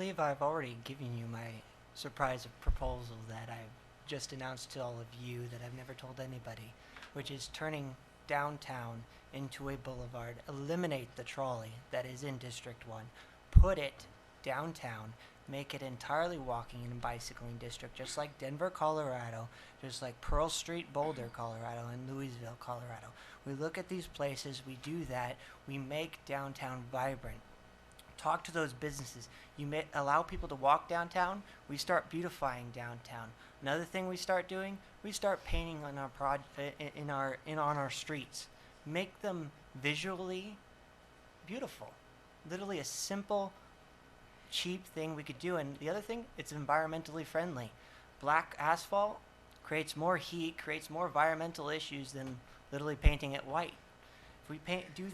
believe I've already given you my surprise proposal that I've just announced to all of you that I've never told anybody, which is turning downtown into a boulevard, eliminate the trolley that is in District 1, put it downtown, make it entirely walking and bicycling district, just like Denver, Colorado, just like Pearl Street, Boulder, Colorado, and Louisville, Colorado. We look at these places, we do that, we make downtown vibrant. Talk to those businesses. You may allow people to walk downtown. We start beautifying downtown. Another thing we start doing, we start painting on our on our streets. Make them visually beautiful. Literally a simple, cheap thing we could do. And the other thing, it's environmentally friendly. Black asphalt creates more heat, creates more environmental issues than literally painting it white. If we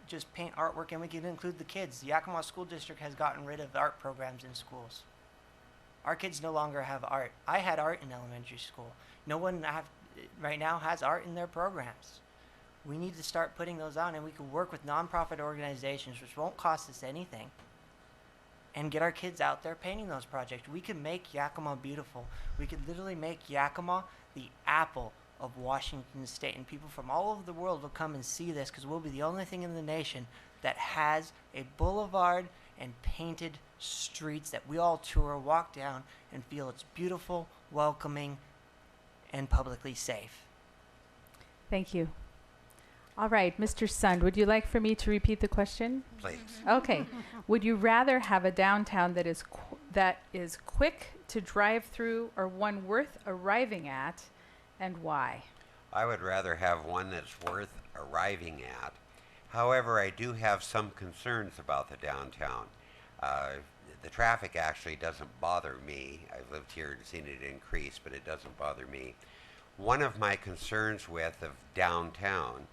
just paint artwork, and we can include the kids. The Yakima School District has gotten rid of art programs in schools. Our kids no longer have art. I had art in elementary school. No one right now has art in their programs. We need to start putting those on, and we can work with nonprofit organizations, which won't cost us anything, and get our kids out there painting those projects. We can make Yakima beautiful. We could literally make Yakima the apple of Washington State, and people from all over the world will come and see this, because we'll be the only thing in the nation that has a boulevard and painted streets that we all tour, walk down, and feel it's beautiful, welcoming, and publicly safe. Thank you. All right, Mr. Sund, would you like for me to repeat the question? Please. Okay. Would you rather have a downtown that is quick to drive through, or one worth arriving at, and why? I would rather have one that's worth arriving at. However, I do have some concerns about the downtown. The traffic actually doesn't bother me. I've lived here and seen it increase, but it doesn't bother me. One of my concerns of downtown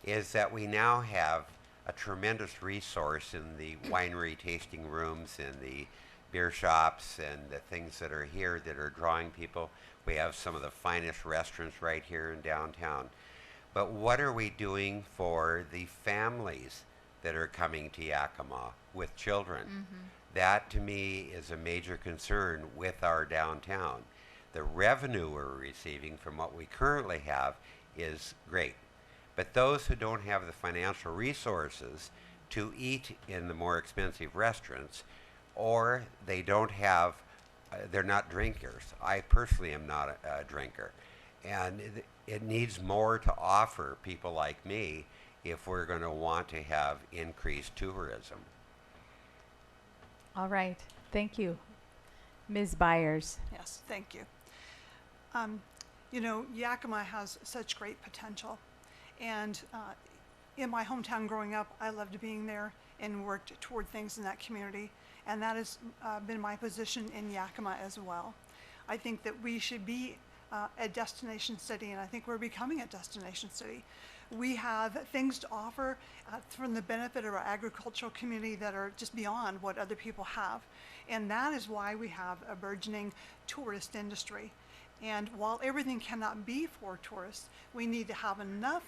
is that we now have a tremendous resource in the winery tasting rooms and the beer shops and the things that are here that are drawing people. We have some of the finest restaurants right here in downtown. But what are we doing for the families that are coming to Yakima with children? Mm-hmm. That, to me, is a major concern with our downtown. The revenue we're receiving from what we currently have is great. But those who don't have the financial resources to eat in the more expensive restaurants, or they don't have, they're not drinkers. I personally am not a drinker. And it needs more to offer people like me if we're going to want to have increased tourism. All right. Thank you. Ms. Byers. Yes, thank you. Yakima has such great potential. And in my hometown growing up, I loved being there and worked toward things in that community. And that has been my position in Yakima as well. I think that we should be a destination city, and I think we're becoming a destination city. We have things to offer from the benefit of our agricultural community that are just beyond what other people have. And that is why we have a burgeoning tourist industry. And while everything cannot be for tourists, we need to have enough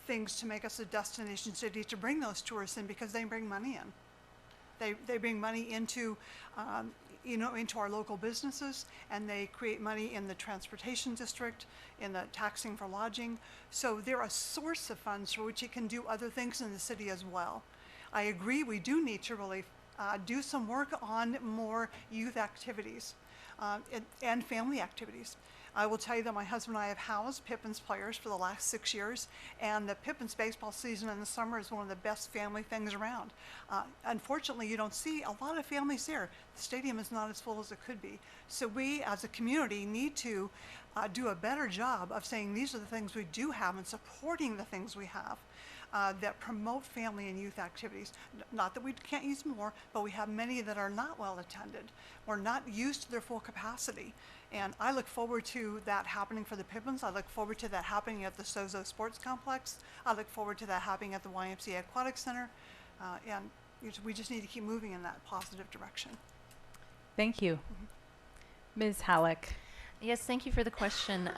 things to make us a destination city to bring those tourists in, because they bring money in. They bring money into into our local businesses, and they create money in the transportation district, in the taxing for lodging. So they're a source of funds for which it can do other things in the city as well. I agree, we do need to really do some work on more youth activities and family activities. I will tell you that my husband and I have housed Pippins players for the last 6 years, and the Pippins baseball season in the summer is one of the best family things around. Unfortunately, you don't see a lot of families there. The stadium is not as full as it could be. So we, as a community, need to do a better job of saying these are the things we do have and supporting the things we have that promote family and youth activities. Not that we can't use more, but we have many that are not well attended or not used to their full capacity. And I look forward to that happening for the Pippins. I look forward to that happening at the Sozo Sports Complex. I look forward to that happening at the YMCA Aquatic Center. And we just need to keep moving in that positive direction. Thank you. Ms. Halleck. Yes, thank you for the question.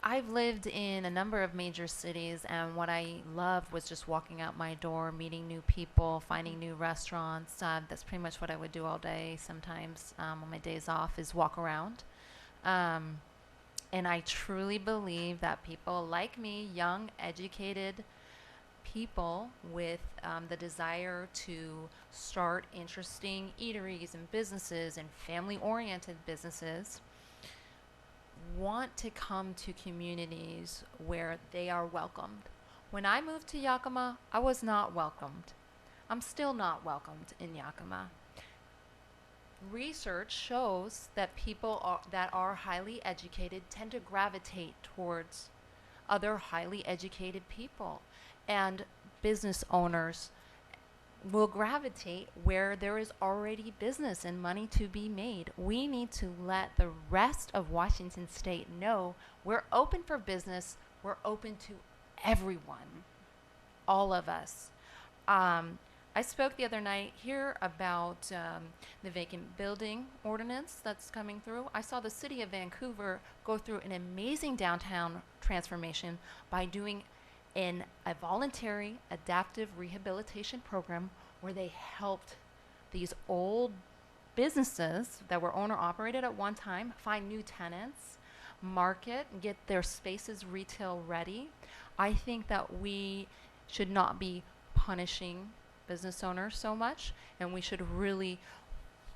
I've lived in a number of major cities, and what I loved was just walking out my door, meeting new people, finding new restaurants. That's pretty much what I would do all day. Sometimes on my days off is walk around. And I truly believe that people like me, young, educated people with the desire to start interesting eateries and businesses and family-oriented businesses, want to come to communities where they are welcomed. When I moved to Yakima, I was not welcomed. I'm still not welcomed in Yakima. Research shows that people that are highly educated tend to gravitate towards other highly educated people, and business owners will gravitate where there is already business and money to be made. We need to let the rest of Washington State know we're open for business. We're open to everyone, all of us. I spoke the other night here about the vacant building ordinance that's coming through. I saw the city of Vancouver go through an amazing downtown transformation by doing a voluntary adaptive rehabilitation program where they helped these old businesses that were owner operated at one time find new tenants, market, and get their spaces retail ready. I think that we should not be punishing business owners so much, and we should really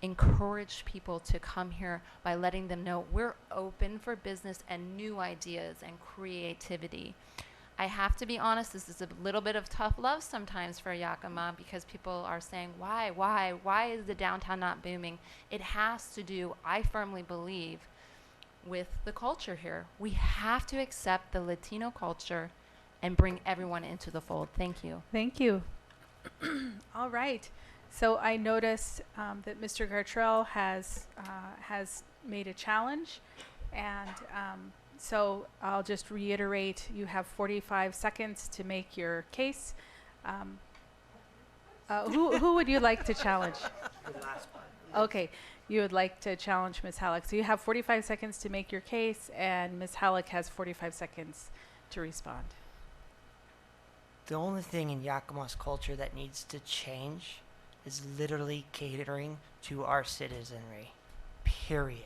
encourage people to come here by letting them know we're open for business and new ideas and creativity. I have to be honest, this is a little bit of tough love sometimes for Yakima, because people are saying, why is the downtown not booming? It has to do, I firmly believe, with the culture here. We have to accept the Latino culture and bring everyone into the fold. Thank you. Thank you. All right. So I noticed that Mr. Gartrell has made a challenge, and so I'll just reiterate, you have 45 seconds to make your case. Who would you like to challenge? The last part. Okay, you would like to challenge Ms. Halleck. So you have 45 seconds to make your case, and Ms. Halleck has 45 seconds to respond. The only thing in Yakima's culture that needs to change is literally catering to our citizenry. Period.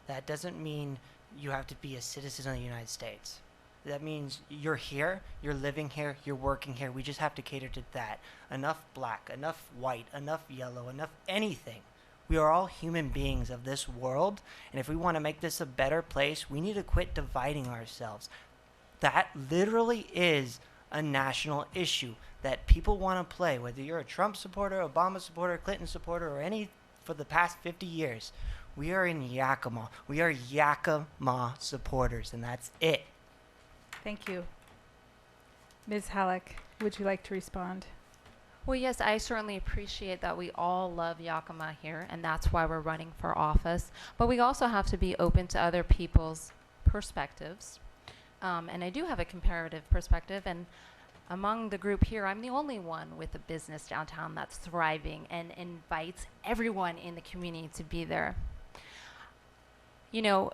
That doesn't mean you have to be a citizen of the United States. That means you're here, you're living here, you're working here. We just have to cater to that. Enough black, enough white, enough yellow, enough anything. We are all human beings of this world, and if we want to make this a better place, we need to quit dividing ourselves. That literally is a national issue that people want to play, whether you're a Trump supporter, Obama supporter, Clinton supporter, or any for the past 50 years. We are in Yakima. We are Yakima supporters, and that's it. Thank you. Ms. Halleck, would you like to respond? Well, yes, I certainly appreciate that we all love Yakima here, and that's why we're running for office. But we also have to be open to other people's perspectives. And I do have a comparative perspective, and among the group here, I'm the only one with a business downtown that's thriving and invites everyone in the community to be there. You know,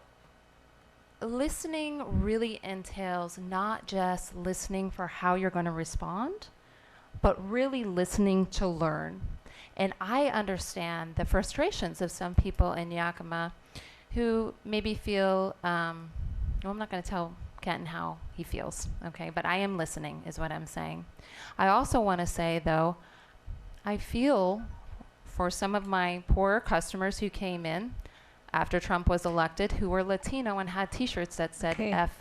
listening really entails not just listening for how you're going to respond, but really listening to learn. And I understand the frustrations of some people in Yakima who maybe feel, well, I'm not going to tell Kenton how he feels, okay? But I am listening is what I'm saying. I also want to say, though, I feel for some of my poorer customers who came in after Trump was elected, who were Latino and had T-shirts that said Okay. F,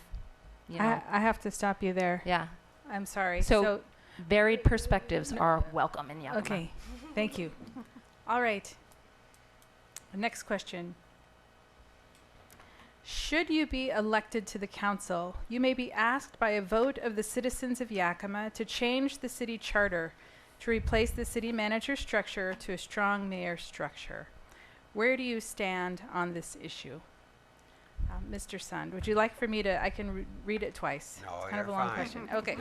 you know. I have to stop you there. Yeah. I'm sorry. So varied perspectives are welcome in Yakima. Okay, thank you. All right. Next question. Should you be elected to the council, you may be asked by a vote of the citizens of Yakima to change the city charter to replace the city manager structure to a strong mayor structure. Where do you stand on this issue? Mr. Sund, would you like for me to, I can read it twice. No, It's kind of a you're long fine. question. Okay.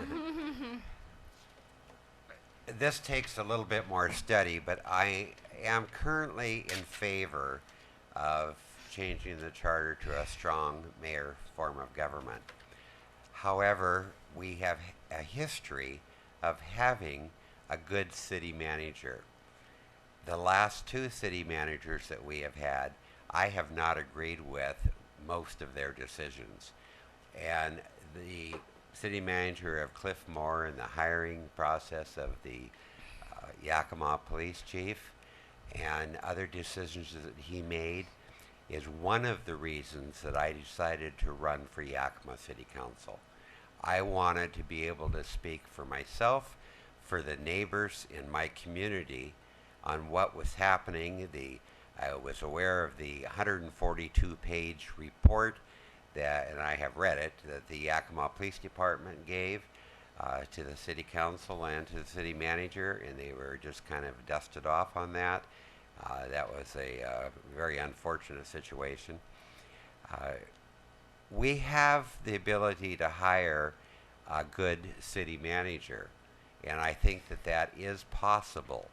This takes a little bit more study, but I am currently in favor of changing the charter to a strong mayor form of government. However, we have a history of having a good city manager. The last two city managers that we have had, I have not agreed with most of their decisions. And the city manager of Cliff Moore and the hiring process of the Yakima police chief and other decisions that he made is one of the reasons that I decided to run for Yakima City Council. I wanted to be able to speak for myself, for the neighbors in my community on what was happening. I was aware of the 142-page report that, and I have read it, that the Yakima Police Department gave to the city council and to the city manager, and they were just kind of dusted off on that. That was a very unfortunate situation. We have the ability to hire a good city manager, and I think that that is possible.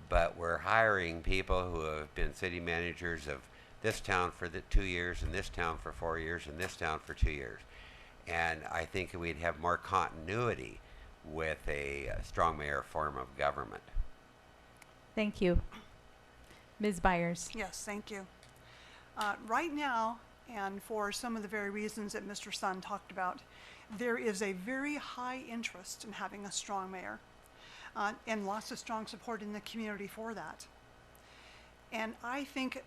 But we're hiring people who have been city managers of this town for 2 years, and this town for 4 years, and this town for 2 years. And I think we'd have more continuity with a strong mayor form of government. Thank you. Ms. Byers. Yes, thank you. Right now, and for some of the very reasons that Mr. Sun talked about, there is a very high interest in having a strong mayor, and lots of strong support in the community for that. And I think,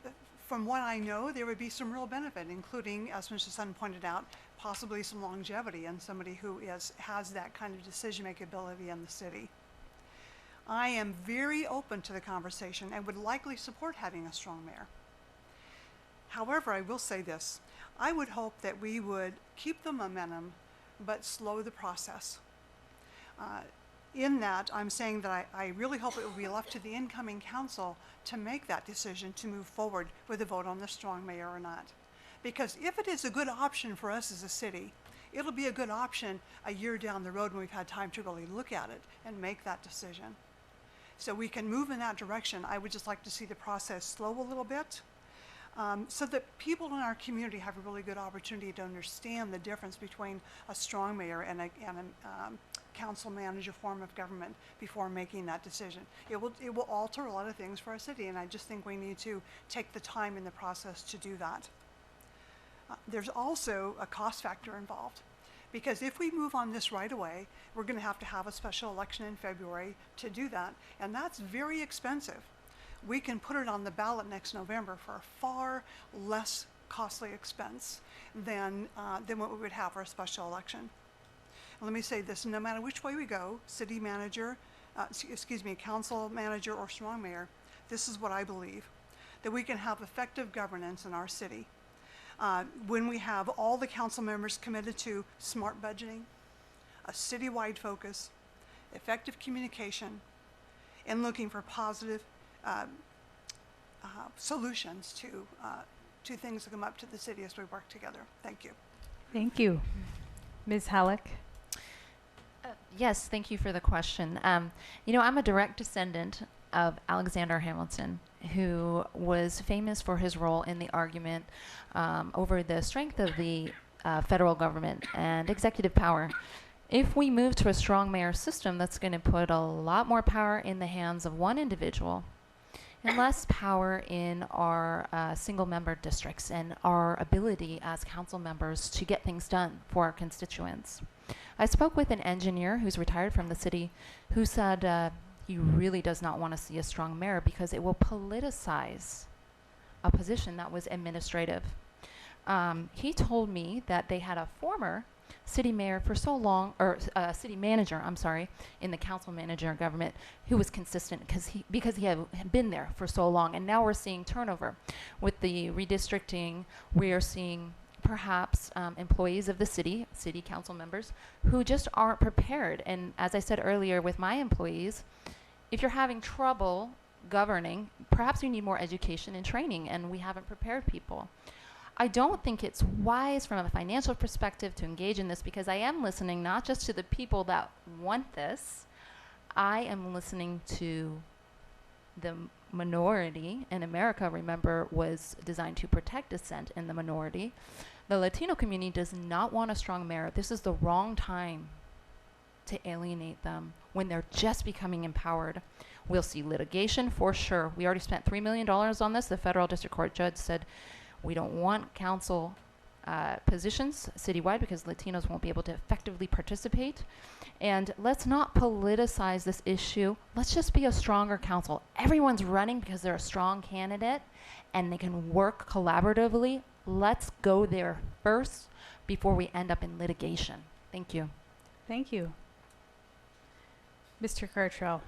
from what I know, there would be some real benefit, including, as Mr. Sun pointed out, possibly some longevity in somebody who has that kind of decision-making ability in the city. I am very open to the conversation and would likely support having a strong mayor. However, I will say this. I would hope that we would keep the momentum but slow the process. In that, I'm saying that I really hope it will be left to the incoming council to make that decision to move forward with a vote on the strong mayor or not. Because if it is a good option for us as a city, it'll be a good option a year down the road when we've had time to really look at it and make that decision. So we can move in that direction. I would just like to see the process slow a little bit, so that people in our community have a really good opportunity to understand the difference between a strong mayor and a council manager form of government before making that decision. It will alter a lot of things for our city, and I just think we need to take the time in the process to do that. There's also a cost factor involved, because if we move on this right away, we're going to have a special election in February to do that, and that's very expensive. We can put it on the ballot next November for a far less costly expense than what we would have for a special election. And let me say this, no matter which way we go, city manager, council manager or strong mayor, this is what I believe, that we can have effective governance in our city when we have all the council members committed to smart budgeting, a citywide focus, effective communication, and looking for positive solutions to things that come up to the city as we work together. Thank you. Thank you. Ms. Halleck. Yes, thank you for the question. I'm a direct descendant of Alexander Hamilton, who was famous for his role in the argument over the strength of the federal government and executive power. If we move to a strong mayor system, that's going to put a lot more power in the hands of one individual and less power in our single member districts and our ability as council members to get things done for our constituents. I spoke with an engineer who's retired from the city who said he really does not want to see a strong mayor because it will politicize a position that was administrative. He told me that they had a former city mayor for so long, or city manager, I'm sorry, in the council manager government, who was consistent because he had been there for so long. And now we're seeing turnover. With the redistricting, we are seeing perhaps employees of the city council members, who just aren't prepared. And as I said earlier with my employees, if you're having trouble governing, perhaps you need more education and training, and we haven't prepared people. I don't think it's wise from a financial perspective to engage in this, because I am listening not just to the people that want this, I am listening to the minority. And America, remember, was designed to protect dissent in the minority. The Latino community does not want a strong mayor. This is the wrong time to alienate them when they're just becoming empowered. We'll see litigation for sure. We already spent $3 million on this. The federal district court judge said we don't want council positions citywide because Latinos won't be able to effectively participate. And let's not politicize this issue. Let's just be a stronger council. Everyone's running because they're a strong candidate and they can work collaboratively. Let's go there first before we end up in litigation. Thank you. Thank you. Mr. Gartrell.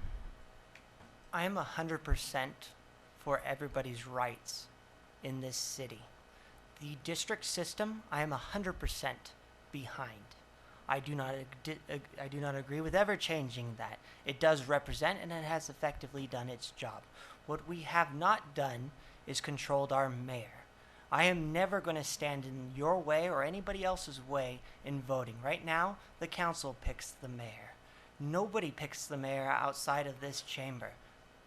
I am 100% for everybody's rights in this city. The district system, I am 100% behind. I do not agree with ever changing that. It does represent and it has effectively done its job. What we have not done is controlled our mayor. I am never going to stand in your way or anybody else's way in voting. Right now, the council picks the mayor. Nobody picks the mayor outside of this chamber.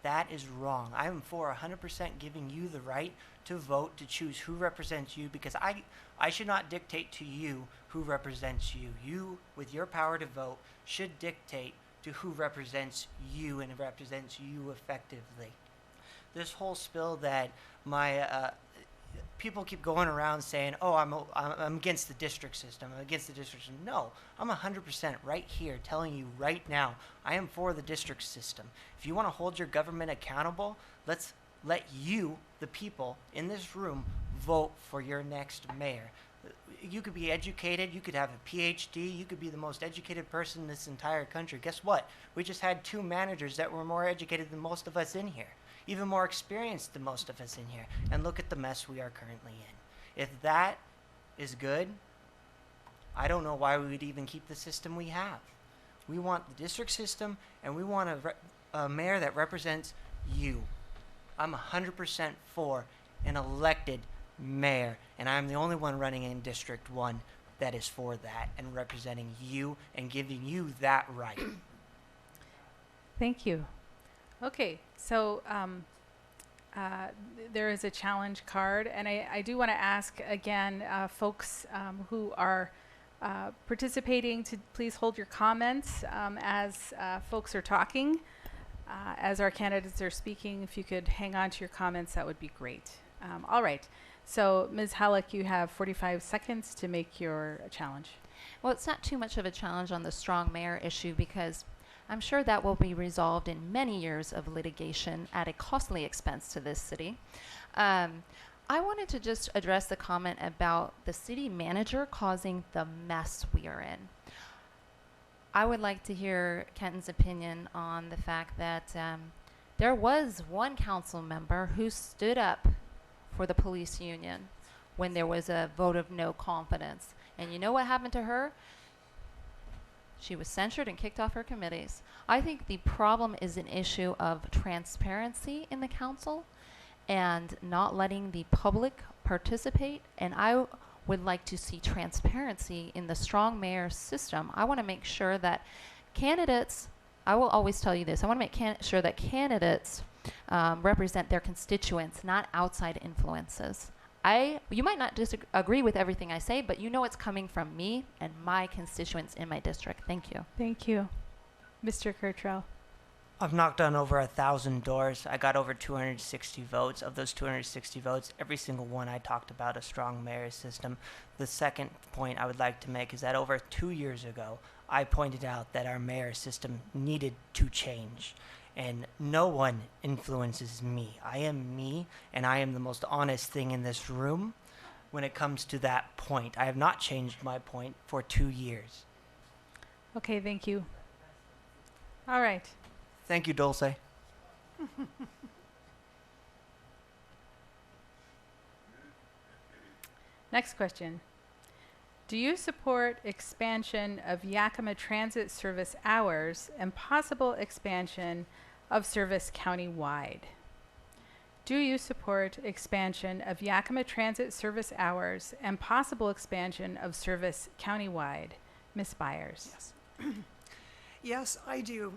That is wrong. I am for 100% giving you the right to vote, to choose who represents you, because I should not dictate to you who represents you. You, with your power to vote, should dictate to who represents you and represents you effectively. This whole spill that my people keep going around saying, oh, I'm against the district system, I'm against the district system. No, I'm 100% right here telling you right now, I am for the district system. If you want to hold your government accountable, let's let you, the people in this room, vote for your next mayor. You could be educated, you could have a PhD, you could be the most educated person in this entire country. Guess what? We just had 2 managers that were more educated than most of us in here, even more experienced than most of us in here. And look at the mess we are currently in. If that is good, I don't know why we would even keep the system we have. We want the district system, and we want a mayor that represents you. I'm 100% for an elected mayor, and I'm the only one running in District 1 that is for that and representing you and giving you that right. Thank you. Okay, so there is a challenge card, and I do want to ask again, folks who are participating to please hold your comments as folks are talking. As our candidates are speaking, if you could hang on to your comments, that would be great. All right, so Ms. Halleck, you have 45 seconds to make your challenge. Well, it's not too much of a challenge on the strong mayor issue because I'm sure that will be resolved in many years of litigation at a costly expense to this city. I wanted to just address the comment about the city manager causing the mess we are in. I would like to hear Kenton's opinion on the fact that there was one council member who stood up for the police union when there was a vote of no confidence. And you know what happened to her? She was censured and kicked off her committees. I think the problem is an issue of transparency in the council and not letting the public participate. And I would like to see transparency in the strong mayor system. I want to make sure that candidates, I will always tell you this, I want to make sure that candidates represent their constituents, not outside influences. You might not disagree with everything I say, but you know it's coming from me and my constituents in my district. Thank you. Thank you. Mr. Gartrell. I've knocked on over 1,000 doors. I got over 260 votes. Of those 260 votes, every single one I talked about a strong mayor system. The second point I would like to make is that over 2 years ago, I pointed out that our mayor system needed to change. And no one influences me. I am me, and I am the most honest thing in this room when it comes to that point. I have not changed my point for 2 years. Okay, thank you. All right. Thank you, Dulce. Next question. Do you support expansion of Yakima Transit Service hours and possible expansion of service countywide? Do you support expansion of Yakima Transit Service hours and possible expansion of service countywide? Ms. Byers. Yes. Yes, I do,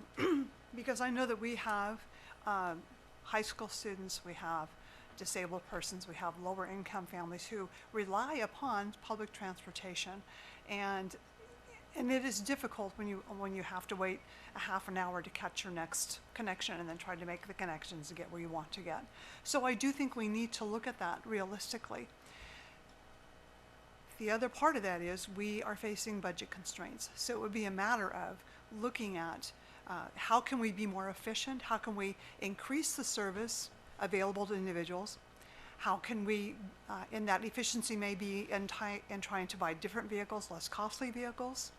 because I know that we have high school students, we have disabled persons, we have lower income families who rely upon public transportation. And it is difficult when you have to wait a half an hour to catch your next connection and then try to make the connections to get where you want to get. So I do think we need to look at that realistically. The other part of that is we are facing budget constraints. So it would be a matter of looking at how can we be more efficient? How can we increase the service available to individuals? How can we, and that efficiency may be in trying to buy different vehicles, less costly vehicles.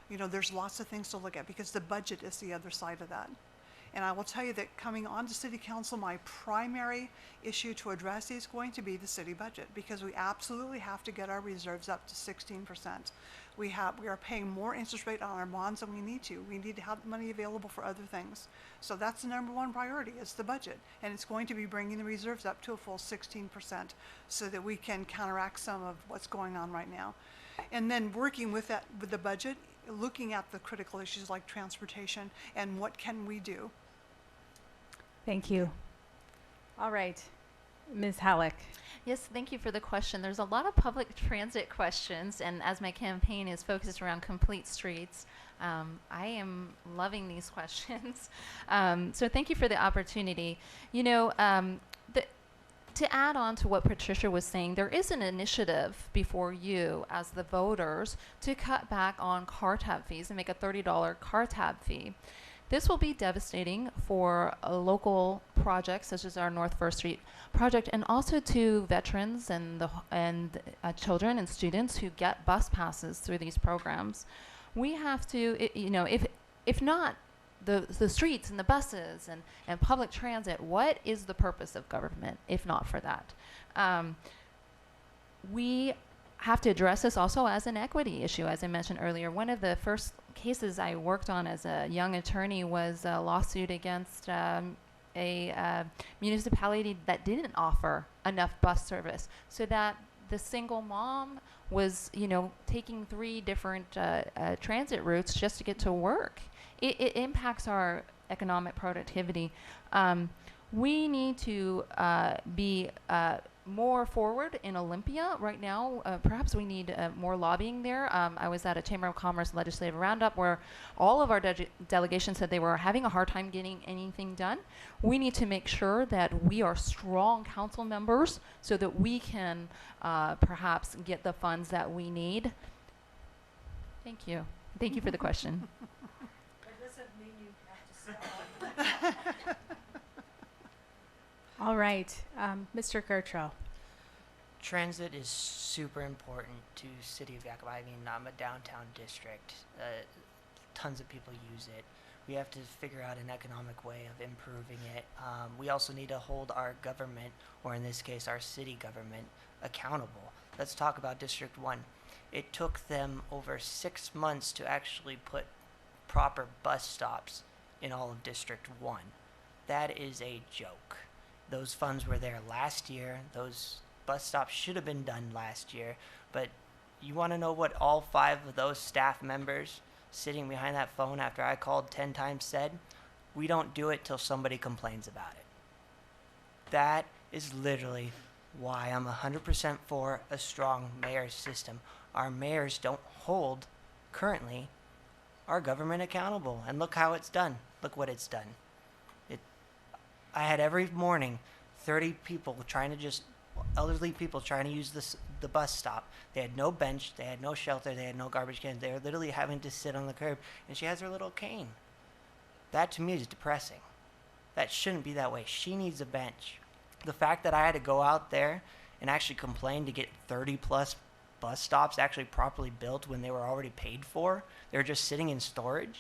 You know, there's lots of things to look at because the budget is the other side of that. And I will tell you that coming on to City Council, my primary issue to address is going to be the city budget, because we absolutely have to get our reserves up to 16%. We are paying more interest rate on our bonds than we need to. We need to have money available for other things. So that's the number one priority, is the budget. And it's going to be bringing the reserves up to a full 16% so that we can counteract some of what's going on right now. And then working with that, with the budget, looking at the critical issues like transportation and what can we do. Thank you. All right, Ms. Halleck. Yes, thank you for the question. There's a lot of public transit questions, and as my campaign is focused around complete streets, I am loving these questions. So thank you for the opportunity. You know, to add on to what Patricia was saying, there is an initiative before you as the voters to cut back on car tab fees and make a $30 car tab fee. This will be devastating for local projects such as our North First Street project, and also to veterans and children and students who get bus passes through these programs. We have to, you know, if not the streets and the buses and public transit, what is the purpose of government if not for that? We have to address this also as an equity issue. As I mentioned earlier, one of the first cases I worked on as a young attorney was a lawsuit against a municipality that didn't offer enough bus service, so that the single mom was, you know, taking 3 different transit routes just to get to work. It impacts our economic productivity. We need to be more forward in Olympia right now. Perhaps we need more lobbying there. I was at a Chamber of Commerce legislative roundup where all of our delegations said they were having a hard time getting anything done. We need to make sure that we are strong council members so that we can perhaps get the funds that we need. Thank you. Thank you for the question. That doesn't mean you have to sell. All right, Mr. Gartrell. Transit is super important to City of Yakima. I mean, I'm a downtown district. Tons of people use it. We have to figure out an economic way of improving it. We also need to hold our government, or in this case, our city government, accountable. Let's talk about District 1. It took them over 6 months to actually put proper bus stops in all of District 1. That is a joke. Those funds were there last year. Those bus stops should have been done last year. But you want to know what all 5 of those staff members sitting behind that phone after I called 10 times said? We don't do it till somebody complains about it. That is literally why I'm 100% for a strong mayor system. Our mayors don't hold, currently, our government accountable. And look how it's done. Look what it's done. I had every morning 30 people elderly people trying to use the bus stop. They had no bench, they had no shelter, they had no garbage cans. They were literally having to sit on the curb, and she has her little cane. That to me is depressing. That shouldn't be that way. She needs a bench. The fact that I had to go out there and actually complain to get 30 plus bus stops actually properly built when they were already paid for, they were just sitting in storage,